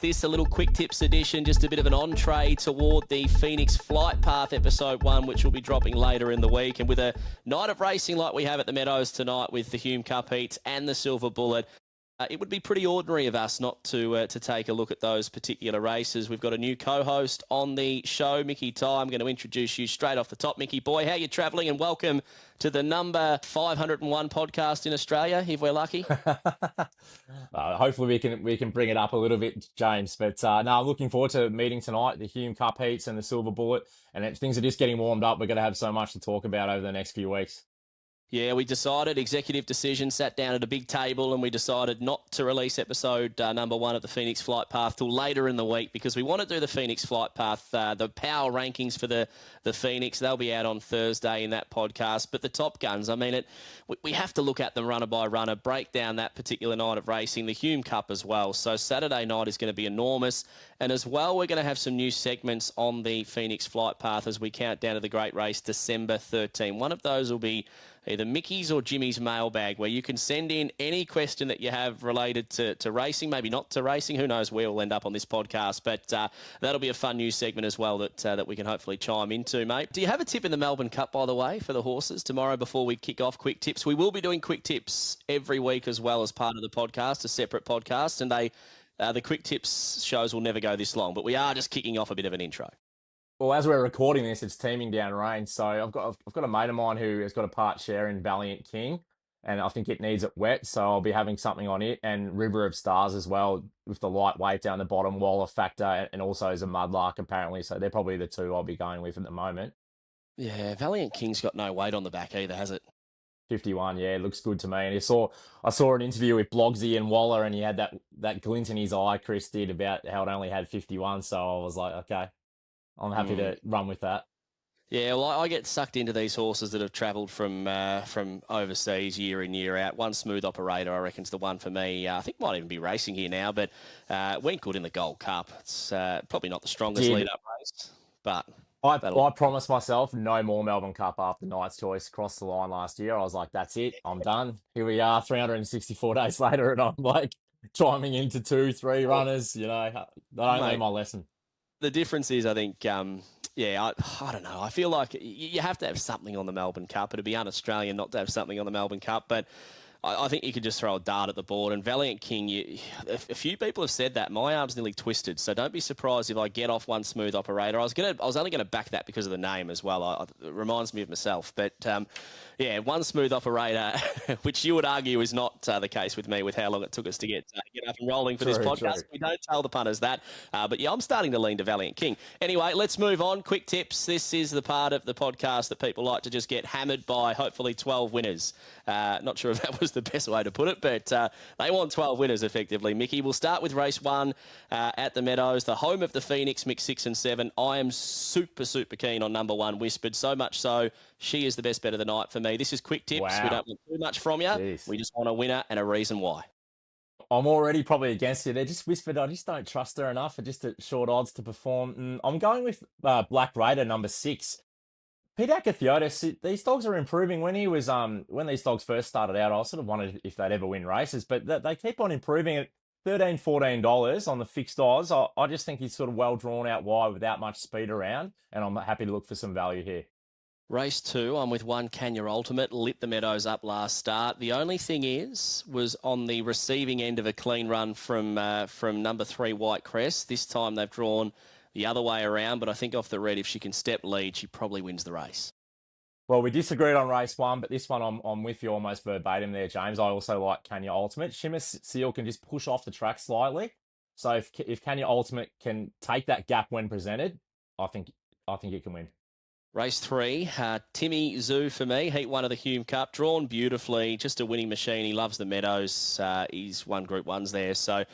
This a little quick tips edition, just a bit of an entree toward the Phoenix Flight Path EP01, which will be dropping later in the week. And with a night of racing like we have at the Meadows tonight with the Hume Cup heats and the Silver Bullet, it would be pretty ordinary of us not to take a look at those particular races. We've got a new co-host on the show, Mickey Ty. I'm going to introduce you straight off the top. Mickey boy, how you travelling? And welcome to the number 501 podcast in Australia, if we're lucky. Hopefully we can bring it up a little bit, James. But no, I'm looking forward to meeting tonight, the Hume Cup heats and the Silver Bullet. And things are just getting warmed up. We're going to have so much to talk about over the next few weeks. Yeah, we decided, executive decision, sat down at a big table and we decided not to release episode number 1 of the Phoenix Flight Path till later in the week because we want to do the Phoenix Flight Path, the power rankings for the Phoenix. They'll be out on Thursday in that podcast. But the Top Guns, I mean, we have to look at them runner by runner, break down that particular night of racing, the Hume Cup as well. So Saturday night is going to be enormous. And as well, we're going to have some new segments on the Phoenix Flight Path as we count down to the great race, December 13. One of those will be either Mickey's or Jimmy's mailbag, where you can send in any question that you have related to racing, maybe not to racing. Who knows where we'll end up on this podcast, but that'll be a fun news segment as well that we can hopefully chime into, mate. Do you have a tip in the Melbourne Cup, by the way, for the horses tomorrow before we kick off quick tips? We will be doing quick tips every week as well as part of the podcast, a separate podcast, and the quick tips shows will never go this long, but we are just kicking off a bit of an intro. Well, as we're recording this, it's teaming down rain. So I've got a mate of mine who has got a part share in Valiant King, and I think it needs it wet. So I'll be having something on it, and River of Stars as well with the lightweight down the bottom, Waller Factor, and also as a Mudlark apparently. So they're probably the two I'll be going with at the moment. Yeah, Valiant King's got no weight on the back either, has it? 51, yeah, it looks good to me. And I saw an interview with Blogsy and Waller, and he had that glint in his eye, Chris did, about how it only had 51. So I was like, okay, I'm happy to run with that. Yeah, well, I get sucked into these horses that have travelled from overseas year in, year out. One Smooth Operator, I reckon, is the one for me. I think might even be racing here now, but went good in the Gold Cup. It's probably not the strongest lead-up race, but... I promised myself no more Melbourne Cup after Knight's Choice crossed the line last year. I was like, that's it. I'm done. Here we are 364 days later, and I'm like chiming into 2-3 runners. You know, they don't learn my lesson. The difference is, I think, I don't know. I feel like you have to have something on the Melbourne Cup. It'd be un-Australian not to have something on the Melbourne Cup, but I think you could just throw a dart at the board. And Valiant King, a few people have said that. My arm's nearly twisted, so don't be surprised if I get off One Smooth Operator. I was only going to back that because of the name as well. It reminds me of myself. But, One Smooth Operator, which you would argue is not the case with me with how long it took us to get up and rolling for this podcast. True. We don't tell the punters that. But, I'm starting to lean to Valiant King. Anyway, let's move on. Quick tips. This is the part of the podcast that people like to just get hammered by, hopefully 12 winners. Not sure if that was the best way to put it, but they want 12 winners effectively. Mickey, we'll start with race 1 at the Meadows, the home of the Phoenix, mix 6 and 7. I am super, super keen on number 1, Whispered, so much so she is the best bet of the night for me. This is quick tips. Wow. We don't want too much from you. Jeez. We just want a winner and a reason why. I'm already probably against you. They're just Whispered. I just don't trust her enough for just at short odds to perform. I'm going with Black Raider, number 6. Peter Akithiotis, these dogs are improving. When these dogs first started out, I sort of wondered if they'd ever win races, but they keep on improving at $13, $14 on the fixed odds. I just think he's sort of well drawn out wide without much speed around, and I'm happy to look for some value here. Race 2, I'm with 1 Kenya Ultimate, lit the Meadows up last start. The only thing was on the receiving end of a clean run from number 3 White Crest. This time they've drawn the other way around, but I think off the red, if she can step lead, she probably wins the race. Well, we disagreed on race 1, but this one I'm with you almost verbatim there, James. I also like Kenya Ultimate. Shimmer Seal can just push off the track slightly. So if Kenya Ultimate can take that gap when presented, I think it can win. Race 3, Timmy Zoo for me, heat 1 of the Hume Cup, drawn beautifully, just a winning machine. He loves the Meadows. He's won Group 1s there. So,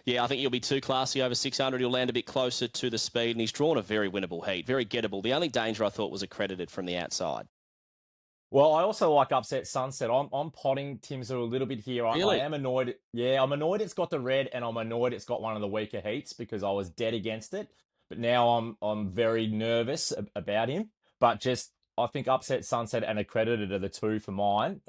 yeah, I think he'll be too classy over 600. He'll land a bit closer to the speed, and he's drawn a very winnable heat, very gettable. The only danger I thought was accredited from the outside. Well, I also like Upset Sunset. I'm potting Tim Zoo a little bit here. Really? I am annoyed. Yeah, I'm annoyed it's got the red, and I'm annoyed it's got one of the weaker heats because I was dead against it. But now I'm very nervous about him. But I think Upset Sunset and Accredited are the two for mine.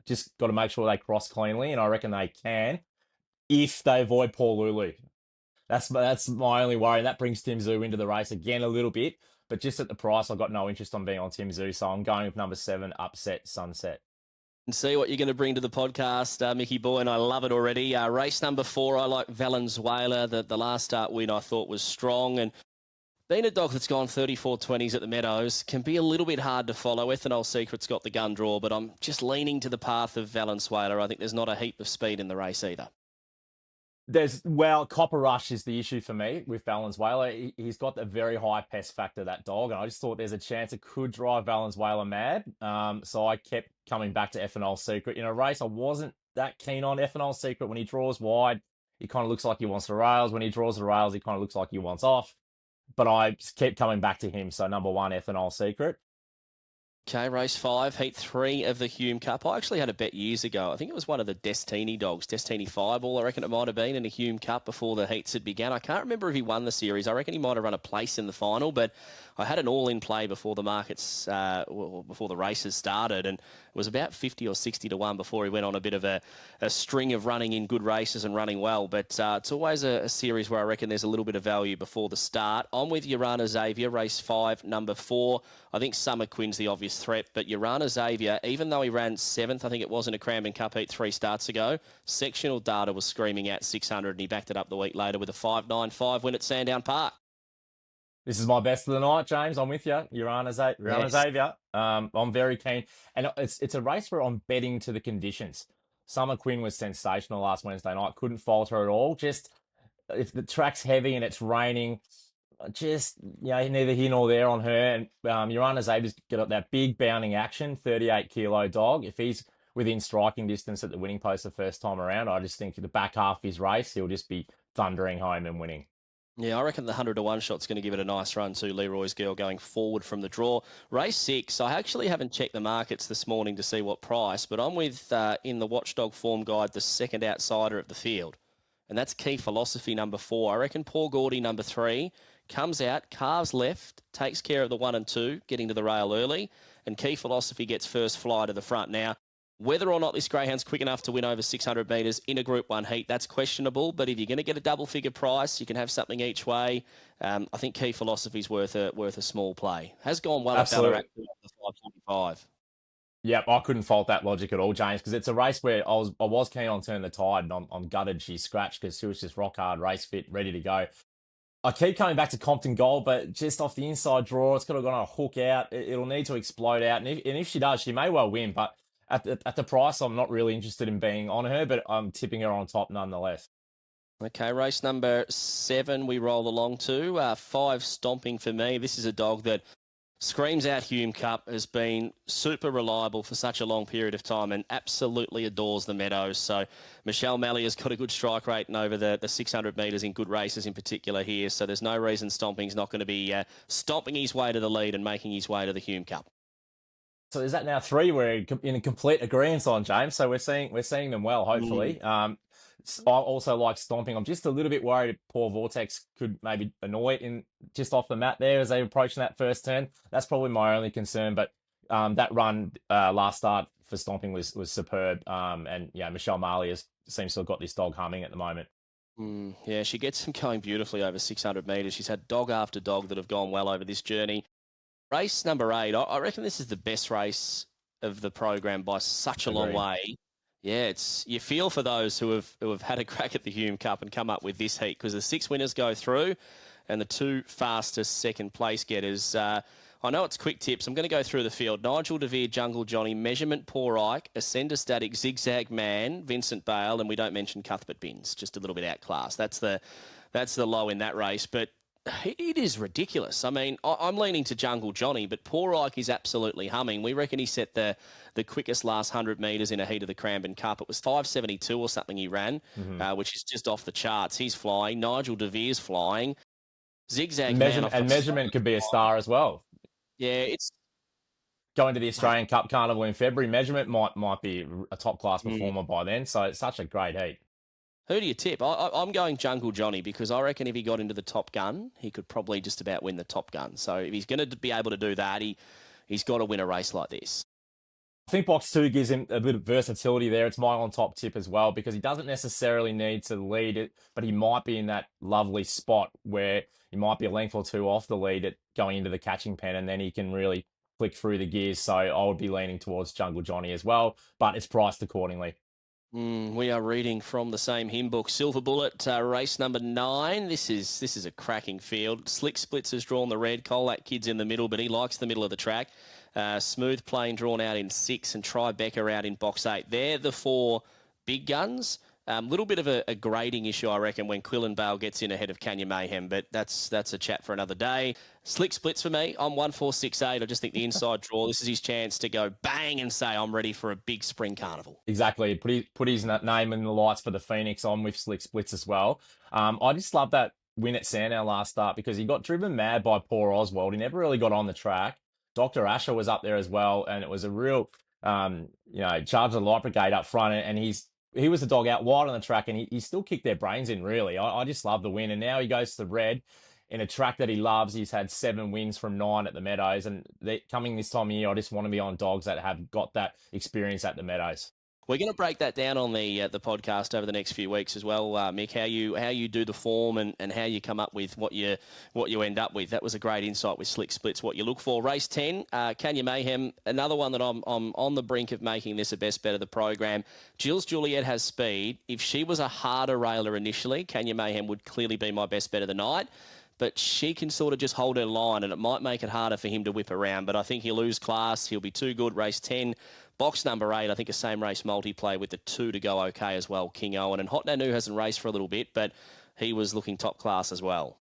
Just got to make sure they cross cleanly, and I reckon they can if they avoid Paul Lulu. That's my only worry. And that brings Tim Zoo into the race again a little bit. But just at the price, I've got no interest on being on Tim Zoo. So I'm going with number 7, Upset Sunset. And see what you're going to bring to the podcast, Mickey Boy, and I love it already. Race number 4, I like Valenzuela. The last start win I thought was strong, and being a dog that's gone 34.20s at the Meadows can be a little bit hard to follow. Ethanol Secret's got the gun draw, but I'm just leaning to the path of Valenzuela. I think there's not a heap of speed in the race either. Copper Rush is the issue for me with Valenzuela. He's got a very high pest factor, that dog, and I just thought there's a chance it could drive Valenzuela mad. So I kept coming back to Ethanol Secret. In a race, I wasn't that keen on Ethanol Secret. When he draws wide, he kind of looks like he wants the rails. When he draws the rails, he kind of looks like he wants off. But I just kept coming back to him. So number 1, Ethanol Secret. Okay, race 5, heat 3 of the Hume Cup. I actually had a bet years ago. I think it was one of the Destiny dogs, Destiny 5 I reckon it might have been in a Hume Cup before the heats had begun. I can't remember if he won the series. I reckon he might have run a place in the final, but I had an all-in play before the markets, before the races started, and it was about 50 or 60 to 1 before he went on a bit of a string of running in good races and running well. But it's always a series where I reckon there's a little bit of value before the start. I'm with Urana Xavier, race 5, number 4. I think Summer Quinn's the obvious threat, but Urana Xavier, even though he ran 7th, I think it was in a Cranbourne Cup heat 3 starts ago, sectional data was screaming out 600, and he backed it up the week later with a 5.95 win at Sandown Park. This is my best of the night, James. I'm with you. Urana Xavier. I'm very keen. And it's a race where I'm betting to the conditions. Summer Quinn was sensational last Wednesday night. Couldn't falter at all. Just if the track's heavy and it's raining, neither here nor there on her. And Urana Xavier's got that big bounding action, 38-kilo dog. If he's within striking distance at the winning post the first time around, I just think the back half of his race, he'll just be thundering home and winning. Yeah, I reckon the 100 to 1 shot's going to give it a nice run too. Leroy's Girl going forward from the draw. Race 6, I actually haven't checked the markets this morning to see what price, but I'm with, in the Watchdog form guide, the second outsider of the field. And that's Key Philosophy, number 4. I reckon Paul Gordy, number 3, comes out, carves left, takes care of the 1 and 2, getting to the rail early, and Key Philosophy gets first fly to the front. Now, whether or not this greyhound's quick enough to win over 600 metres in a Group 1 heat, that's questionable. But if you're going to get a double-figure price, you can have something each way. I think Key Philosophy's worth a small play. Has gone well at Ballarat at the 545. Yep, I couldn't fault that logic at all, James, because it's a race where I was keen on Turn the Tide, and I'm gutted she scratched because she was just rock hard, race fit, ready to go. I keep coming back to Compton Gold, but just off the inside draw, it's got to go on a hook out. It'll need to explode out, and if she does, she may well win. But at the price, I'm not really interested in being on her, but I'm tipping her on top nonetheless. Okay, race number 7 we roll along to. 5 Stomping for me. This is a dog that screams out Hume Cup, has been super reliable for such a long period of time and absolutely adores the Meadows. So Michelle Malley has got a good strike rate and over the 600 metres in good races in particular here. So there's no reason Stomping's not going to be stomping his way to the lead and making his way to the Hume Cup. So is that now 3 we're in a complete agreement on, James? So we're seeing them well, hopefully. I also like Stomping. I'm just a little bit worried poor Vortex could maybe annoy it in just off the mat there as they approach that first turn. That's probably my only concern. But that run last start for Stomping was superb. And yeah, Michelle Marley seems to have got this dog humming at the moment. Yeah, she gets him going beautifully over 600 metres. She's had dog after dog that have gone well over this journey. Race number 8, I reckon this is the best race of the program by such a long way. Yeah, you feel for those who have had a crack at the Hume Cup and come up with this heat, because the 6 winners go through and the 2 fastest second place getters. I know it's quick tips. I'm going to go through the field. Nigel DeVere, Jungle Johnny, Measurement Poor Ike, Ascender Static, Zigzag Man, Vincent Bale, and we don't mention Cuthbert Binns, just a little bit outclassed. That's the low in that race, but it is ridiculous. I mean, I'm leaning to Jungle Johnny, but Poor Ike is absolutely humming. We reckon he set the quickest last 100 metres in a heat of the Cranbourne Cup. It was 5:72 or something he ran, which is just off the charts. He's flying. Nigel DeVere's flying. Zigzag Man. And Measurement could be a star as well. Yeah, it's going to the Australian Cup Carnival in February. Measurement might be a top-class performer by then, so it's such a great heat. Who do you tip? I'm going Jungle Johnny, because I reckon if he got into the Top Gun, he could probably just about win the Top Gun. So if he's going to be able to do that, he's got to win a race like this. I think box 2 gives him a bit of versatility there. It's my on top tip as well, because he doesn't necessarily need to lead it, but he might be in that lovely spot where he might be a length or two off the lead at going into the catching pen, and then he can really flick through the gears. So I would be leaning towards Jungle Johnny as well, but it's priced accordingly. We are reading from the same hymn book. Silver Bullet, race number 9. This is a cracking field. Slick Splits has drawn the red. Colac Kid's in the middle, but he likes the middle of the track. Smooth Plane drawn out in 6 and Tribeca out in box 8. They're the 4 big guns. Little bit of a grading issue, I reckon, when Quillenvale gets in ahead of Canyon Mayhem, but that's a chat for another day. Slick Splits for me. I'm 1-4-6-8. I just think the inside draw, this is his chance to go bang and say, I'm ready for a big spring carnival. Exactly. Put his name in the lights for the Phoenix. I'm with Slick Splits as well. I just love that win at Sandown last start because he got driven mad by poor Oswald. He never really got on the track. Dr. Asher was up there as well, and it was a real, charge of the light brigade up front, and he was the dog out wide on the track, and he still kicked their brains in, really. I just love the win, and now he goes to the red in a track that he loves. He's had 7 wins from 9 at the Meadows, and coming this time of year, I just want to be on dogs that have got that experience at the Meadows. We're going to break that down on the podcast over the next few weeks as well, Mick. How you do the form and how you come up with what you end up with. That was a great insight with Slick Splits. What you look for. Race 10, Canyon Mayhem. Another one that I'm on the brink of making this a best bet of the program. Jules Juliet has speed. If she was a harder railer initially, Canyon Mayhem would clearly be my best bet of the night. But she can sort of just hold her line, and it might make it harder for him to whip around. But I think he'll lose class. He'll be too good. Race 10. Box number 8, I think a same race multiplay with the 2 to go okay as well, King Owen. And Hot Nanu hasn't raced for a little bit, but he was looking top class as well.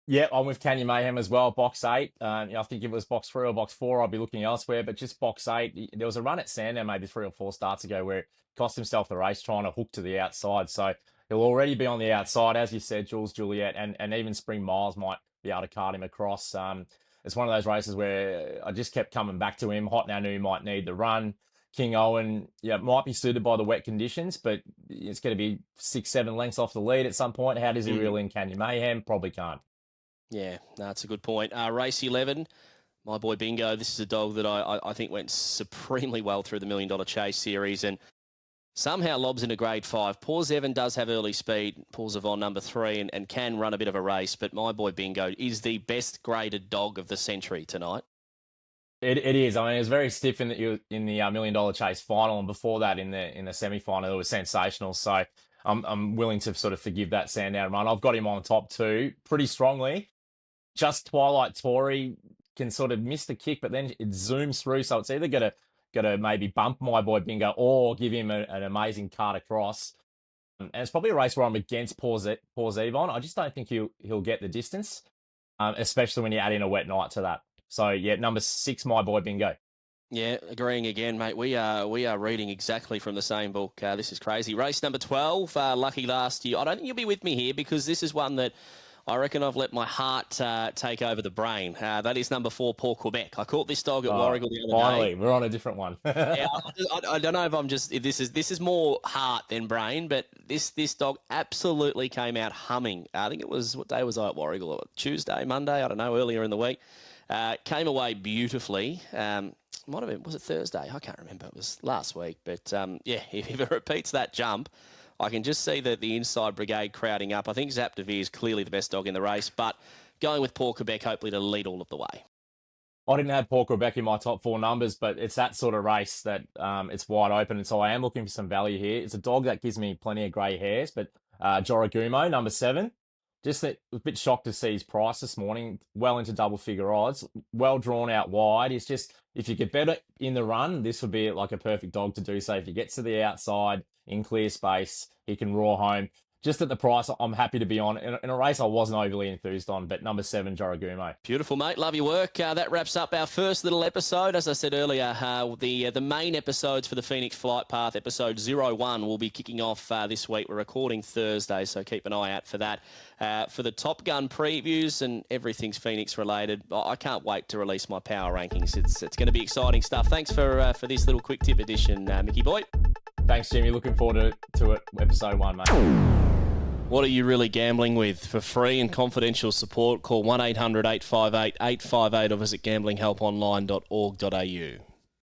Yeah, I'm with Canyon Mayhem as well, box 8. I think if it was box 3 or box 4, I'd be looking elsewhere, but just box 8. There was a run at Sandown maybe 3 or 4 starts ago where it cost himself the race trying to hook to the outside. So he'll already be on the outside, as you said, Jules Juliet, and even Spring Miles might be able to cart him across. It's one of those races where I just kept coming back to him. Hot Nanu might need the run. King Owen, might be suited by the wet conditions, but it's going to be 6-7 lengths off the lead at some point. How does he reel in Canyon Mayhem? Probably can't. Yeah, that's a good point. Race 11, my boy Bingo. This is a dog that I think went supremely well through the $1 Million Chase series and somehow lobs into grade 5. Paul Zevon does have early speed. Paul Zevon number 3 and can run a bit of a race, but my boy Bingo is the best graded dog of the century tonight. It is. I mean, it was very stiff in the $1 Million Chase final, and before that in the semi-final, it was sensational. So I'm willing to sort of forgive that Sandown run. I've got him on top 2 pretty strongly. Just Twilight Tory can sort of miss the kick, but then it zooms through. So it's either going to maybe bump my boy Bingo or give him an amazing cart across. And it's probably a race where I'm against Paul Zevon. I just don't think he'll get the distance, especially when you add in a wet night to that. So, yeah, number 6, my boy Bingo. Yeah, agreeing again, mate. We are reading exactly from the same book. This is crazy. Race number 12, Lucky Last Year. I don't think you'll be with me here because this is one that I reckon I've let my heart take over the brain. That is number 4, Port Quebec. I caught this dog at Warragul the other day. Finally, we're on a different one. Yeah, I don't know if this is more heart than brain, but this dog absolutely came out humming. I think it was, what day was I at Warragul? Tuesday, Monday, I don't know, earlier in the week. Came away beautifully. Might have been, was it Thursday? I can't remember. It was last week. But if it repeats that jump, I can just see the inside brigade crowding up. I think Zap Devere is clearly the best dog in the race, but going with Port Quebec hopefully to lead all of the way. I didn't have Port Quebec in my top 4 numbers, but it's that sort of race that it's wide open, and so I am looking for some value here. It's a dog that gives me plenty of grey hairs, but Joragumo, number 7. Just a bit shocked to see his price this morning, well into double-figure odds, well drawn out wide. It's just, if you get better in the run, this would be like a perfect dog to do so. If he gets to the outside in clear space, he can roar home. Just at the price, I'm happy to be on. In a race I wasn't overly enthused on, but number 7, Joragumo. Beautiful, mate. Love your work. That wraps up our first little episode. As I said earlier, the main episodes for the Phoenix Flight Path, episode 01, will be kicking off this week. We're recording Thursday, so keep an eye out for that. For the Top Gun previews and everything's Phoenix related, I can't wait to release my power rankings. It's going to be exciting stuff. Thanks for this little quick tip edition, Mickey Boy. Thanks, Jimmy. Looking forward to it. Episode 1, mate. What are you really gambling with? For free and confidential support, call 1-800-858-858 or visit gamblinghelponline.org.au.